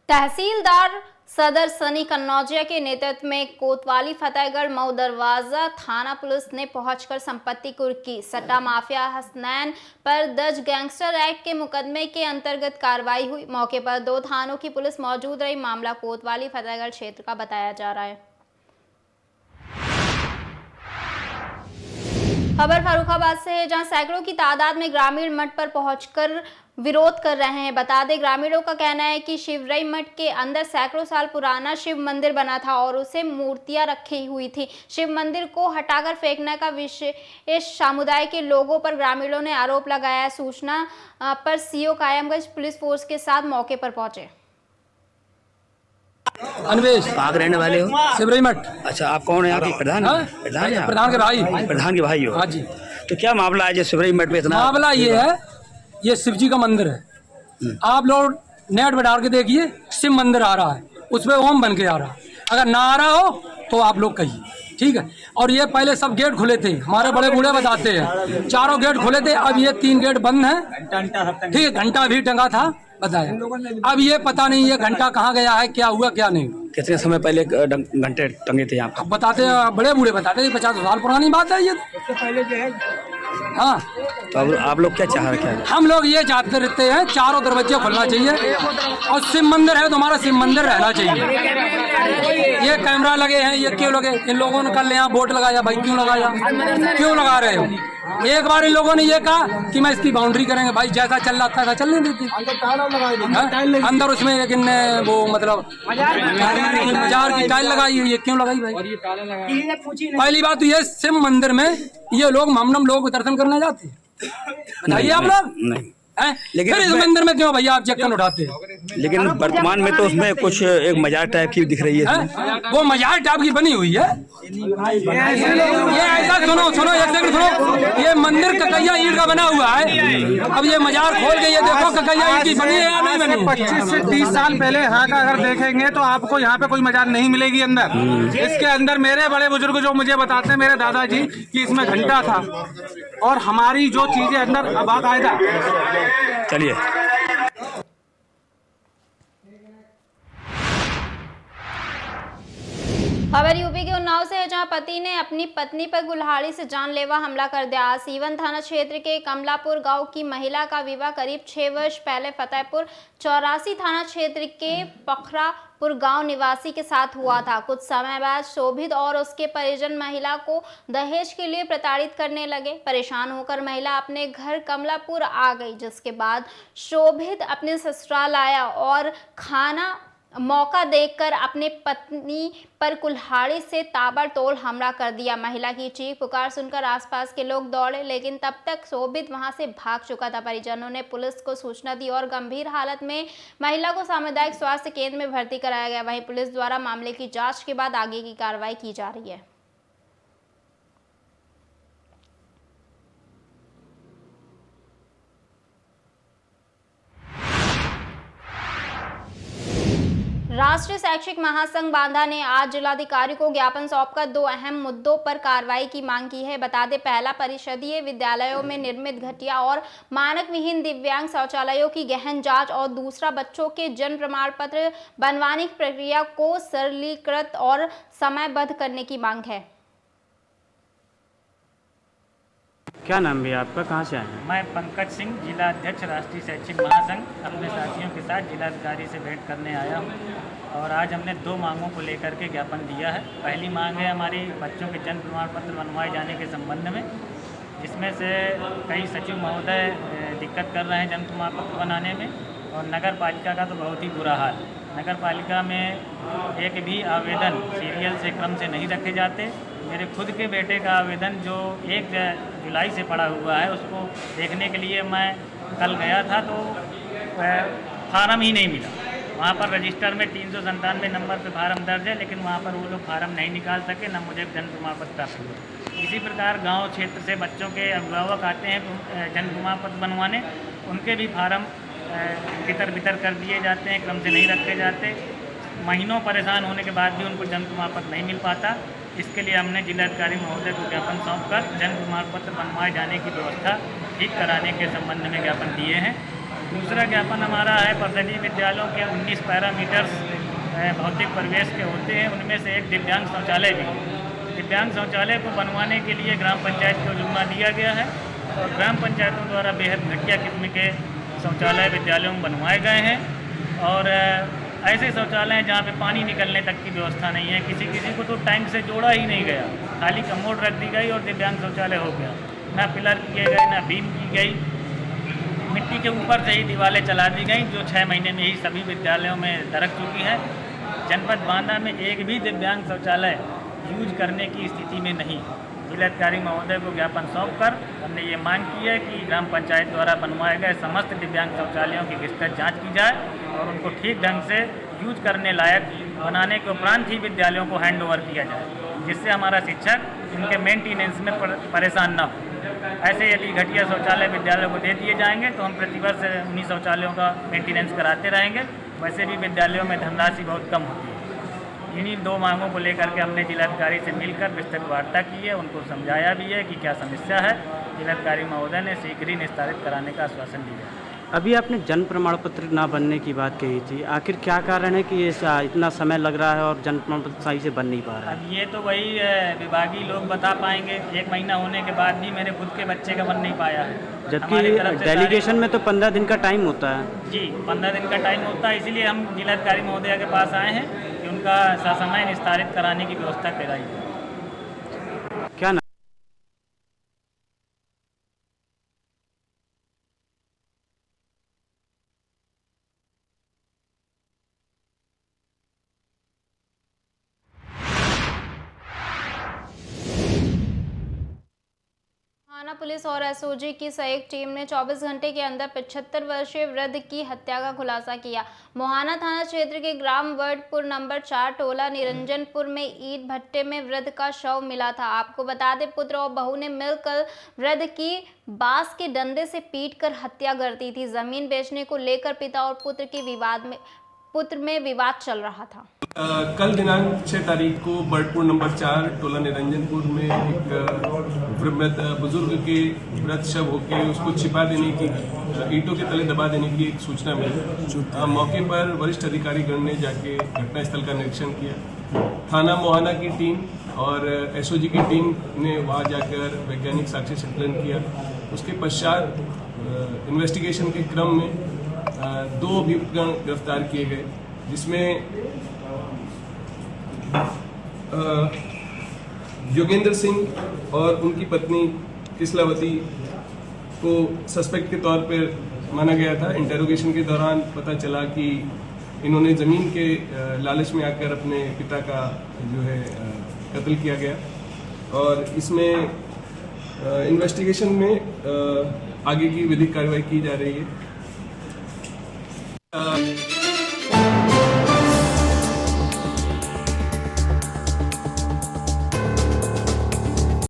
तहसीलदार सदर सनी कन्नौजिया के नेतृत्व में कोतवाली फतेहगढ़ मऊ दरवाजा थाना पुलिस ने पहुंचकर संपत्ति कुर्की सट्टा माफिया हसनैन पर दर्ज गैंगस्टर एक्ट के मुकदमे के अंतर्गत कार्रवाई हुई। मौके पर 2 थानों की पुलिस मौजूद रही। मामला कोतवाली फतेहगढ़ क्षेत्र का बताया जा रहा है। खबर फर्रुखाबाद से है, जहां सैकड़ों की तादाद में ग्रामीण मठ पर पहुंचकर विरोध कर रहे हैं। बता दें, ग्रामीणों का कहना है कि शिवरई मठ के अंदर सैकड़ों साल पुराना शिव मंदिर बना था और उसे मूर्तियां रखी हुई थी। शिव मंदिर को हटाकर फेंकने का विशेष समुदाय के लोगों पर ग्रामीणों ने आरोप लगाया। सूचना पर सीओ कायमगंज पुलिस फोर्स के साथ मौके पर पहुंचे। अनवेश कहाँ के रहने वाले हो? शिवरई मठ। अच्छा, आप कौन है? आपकी प्रधान? प्रधान है? प्रधान के भाई। प्रधान के भाई हो? हाँ जी। तो क्या मामला है जो शिवरई मठ में इतना? मामला ये है, ये शिव जी का मंदिर है। आप लोग नेट पे डाल के देखिए, शिव मंदिर आ रहा है, उसमें ओम बन के आ रहा है। अगर ना आ रहा हो तो आप लोग कहिए, ठीक है। और ये पहले सब गेट खुले थे, हमारे बड़े बूढ़े बताते हैं, चारों गेट खुले थे। अब ये 3 गेट बंद हैं, ठीक है। घंटा भी टंगा था, बताया। अब ये पता नहीं ये घंटा कहाँ गया है, क्या हुआ क्या नहीं। कितने समय पहले घंटे टंगे थे यहाँ? अब बताते हैं, बड़े बूढ़े बताते हैं, 50 साल पुरानी बात है ये। हाँ, तो अब आप लोग क्या चाह रहे हैं? हम लोग ये चाहते रहते हैं, चारों दरवाजे खुलना चाहिए और शिव मंदिर है तो हमारा शिव मंदिर रहना चाहिए। ये कैमरा लगे हैं, ये क्यों लगे? इन लोगों ने कल यहाँ बोर्ड लगाया, भाई क्यों लगाया, क्यों लगा रहे हो? एक बार इन लोगों ने ये कहा कि मैं इसकी बाउंड्री करेंगे, भाई जैसा चल रहा था वैसा चलने देती। अंदर उसमें एक वो मतलब बाजार की टाइल लगाई हुई है, क्यों लगाई भाई? पहली बात तो ये शिव मंदिर में ये लोग ममनम लोग दर्शन करने जाते हैं, बताइए आप लोग नहीं। लेकिन फिर इस मंदिर में क्यों भैया आप चक्कर उठाते हैं? लेकिन वर्तमान में तो उसमें कुछ एक मजार टाइप की दिख रही है। वो मजार टाइप की बनी हुई है। ये ऐसा सुनो एक सेकंड सुनो, ये मंदिर ककैया ईंट का बना हुआ है। अब ये मजार खोल के ये देखो ककैया ईंट की बनी है या नहीं बनी? 25 से 30 साल पहले यहाँ का अगर देखेंगे तो आपको यहाँ पे कोई मजार नहीं मिलेगी अंदर। इसके अंदर मेरे बड़े बुजुर्ग जो मुझे बताते हैं, मेरे दादाजी, कि इसमें घंटा था और हमारी जो चीजें अंदर बाकायदा। चलिए। खबर यूपी के उन्नाव से है, जहां पति ने अपनी पत्नी पर कुल्हाड़ी से जानलेवा हमला कर दिया। सीवन थाना क्षेत्र के कमलापुर गांव की महिला का विवाह करीब 6 वर्ष पहले फतेहपुर 84 थाना क्षेत्र के पखरापुर गांव निवासी के साथ हुआ था। कुछ समय बाद शोभित और उसके परिजन महिला को दहेज के लिए प्रताड़ित करने लगे। परेशान होकर महिला अपने घर कमलापुर आ गई, जिसके बाद शोभित अपने ससुराल आया और खाना मौका देखकर अपने पत्नी पर कुल्हाड़ी से ताबड़तोड़ हमला कर दिया। महिला की चीख पुकार सुनकर आसपास के लोग दौड़े, लेकिन तब तक शोभित वहां से भाग चुका था। परिजनों ने पुलिस को सूचना दी और गंभीर हालत में महिला को सामुदायिक स्वास्थ्य केंद्र में भर्ती कराया गया। वहीं पुलिस द्वारा मामले की जांच के बाद आगे की कार्रवाई की जा रही है। राष्ट्रीय शैक्षिक महासंघ बांदा ने आज जिलाधिकारी को ज्ञापन सौंपकर 2 अहम मुद्दों पर कार्रवाई की मांग की है। बता दें, पहला, परिषदीय विद्यालयों में निर्मित घटिया और मानक विहीन दिव्यांग शौचालयों की गहन जांच और दूसरा, बच्चों के जन्म प्रमाण पत्र बनवाने की प्रक्रिया को सरलीकृत और समयबद्ध करने की मांग है। क्या नाम भी आपका, कहाँ से आए हैं? मैं पंकज सिंह, जिला अध्यक्ष राष्ट्रीय शैक्षिक महासंघ, अपने साथियों के साथ जिलाधिकारी से भेंट करने आया हूँ और आज हमने 2 मांगों को लेकर के ज्ञापन दिया है। पहली मांग है हमारी बच्चों के जन्म प्रमाण पत्र बनवाए जाने के संबंध में, जिसमें से कई सचिव महोदय दिक्कत कर रहे हैं जन्म प्रमाण पत्र बनाने में और नगर पालिका का तो बहुत ही बुरा हाल। नगर पालिका में एक भी आवेदन सीरियल से क्रम से नहीं रखे जाते। मेरे खुद के बेटे का आवेदन जो 1 जुलाई से पड़ा हुआ है, उसको देखने के लिए मैं कल गया था तो फार्म ही नहीं मिला। वहाँ पर रजिस्टर में 397 नंबर पे फार्म दर्ज है, लेकिन वहाँ पर वो लोग फार्म नहीं निकाल सके, न मुझे जन्म प्रमाण पत्र प्राप्त हुआ। इसी प्रकार गांव क्षेत्र से बच्चों के अभिभावक आते हैं जन्म प्रमाण पत्र बनवाने, उनके भी फार्म तितर बितर कर दिए जाते हैं, क्रम से नहीं रखे जाते। महीनों परेशान होने के बाद भी उनको जन्म प्रमाण पत्र नहीं मिल पाता। इसके लिए हमने जिलाधिकारी महोदय को ज्ञापन सौंपकर जन्म प्रमाण पत्र बनवाए जाने की व्यवस्था ठीक कराने के संबंध में ज्ञापन दिए हैं। दूसरा ज्ञापन हमारा है परिषदीय विद्यालयों के 19 पैरामीटर्स भौतिक परिवेश के होते हैं, उनमें से एक दिव्यांग शौचालय भी। दिव्यांग शौचालय को बनवाने के लिए ग्राम पंचायत को जुर्माना दिया गया है और ग्राम पंचायतों द्वारा बेहद घटिया किस्म के शौचालय विद्यालयों में बनवाए गए हैं और ऐसे शौचालय हैं जहाँ पे पानी निकलने तक की व्यवस्था नहीं है। किसी को तो टैंक से जोड़ा ही नहीं गया, खाली कमोड रख दी गई और दिव्यांग शौचालय हो गया। ना पिलर किए गए, ना बीम की गई, मिट्टी के ऊपर से ही दीवारें चला दी गई, जो 6 महीने में ही सभी विद्यालयों में दरक चुकी है। जनपद बांदा में एक भी दिव्यांग शौचालय यूज करने की स्थिति में नहीं। जिलाधिकारी महोदय को ज्ञापन सौंपकर हमने ये मांग की है कि ग्राम पंचायत द्वारा बनवाए गए समस्त दिव्यांग शौचालयों की विस्तृत जांच की जाए और उनको ठीक ढंग से यूज करने लायक बनाने के उपरांत ही विद्यालयों को हैंड ओवर किया जाए, जिससे हमारा शिक्षक इनके मेंटेनेंस में परेशान न हो। ऐसे यदि घटिया शौचालय विद्यालयों को दे दिए जाएंगे तो हम प्रतिवर्ष उन्हीं शौचालयों का मेंटेनेंस कराते रहेंगे। वैसे भी विद्यालयों में धनराशि बहुत कम होती है। इन्हीं 2 मांगों को लेकर के हमने जिलाधिकारी से मिलकर विस्तृत वार्ता की है, उनको समझाया भी है कि क्या समस्या है। जिलाधिकारी महोदय ने शीघ्र ही निस्तारित कराने का आश्वासन दिया है। अभी आपने जन्म प्रमाण पत्र ना बनने की बात कही थी, आखिर क्या कारण है कि ये इतना समय लग रहा है और जन्म प्रमाण पत्र सही से बन नहीं पा रहा है? अब ये तो वही विभागीय लोग बता पाएंगे। 1 महीना होने के बाद भी मेरे खुद के बच्चे का बन नहीं पाया है, जबकि डेलीगेशन में तो 15 दिन का टाइम होता है। जी, 15 दिन का टाइम होता है, इसीलिए हम जिलाधिकारी महोदय के पास आए हैं कि उनका ससमय निस्तारित कराने की व्यवस्था कराई जाए। क्या ना थाना पुलिस और एसओजी की संयुक्त टीम ने 24 घंटे के अंदर 75 वर्षीय वृद्ध की हत्या का खुलासा किया। मोहाना थाना क्षेत्र के ग्राम वर्डपुर नंबर 4 टोला निरंजनपुर में ईंट भट्टे में वृद्ध का शव मिला था। आपको बता दें, पुत्र और बहू ने मिलकर वृद्ध की बांस के डंडे से पीटकर हत्या कर दी थी। जमीन बेचने को लेकर पिता और पुत्र में विवाद चल रहा था। कल दिनांक 6 तारीख को बर्डपुर नंबर 4 टोला निरंजनपुर में एक वृद्ध बुजुर्ग के मृत शव होके उसको छिपा देने की, ईंटों के तले दबा देने की एक सूचना मिली। मौके पर वरिष्ठ अधिकारीगण ने जाके घटनास्थल का निरीक्षण किया। थाना मोहाना की टीम और एसओजी की टीम ने वहां जाकर वैज्ञानिक साक्ष्य संकलन किया। उसके पश्चात इन्वेस्टिगेशन के क्रम में 2 अभियुक्तगण गिरफ्तार किए गए, जिसमें योगेंद्र सिंह और उनकी पत्नी किसलावती को सस्पेक्ट के तौर पर माना गया था। इंटेरोगेशन के दौरान पता चला कि इन्होंने जमीन के लालच में आकर अपने पिता का जो है कत्ल किया गया और इसमें इन्वेस्टिगेशन में आगे की विधिक कार्रवाई की जा रही है।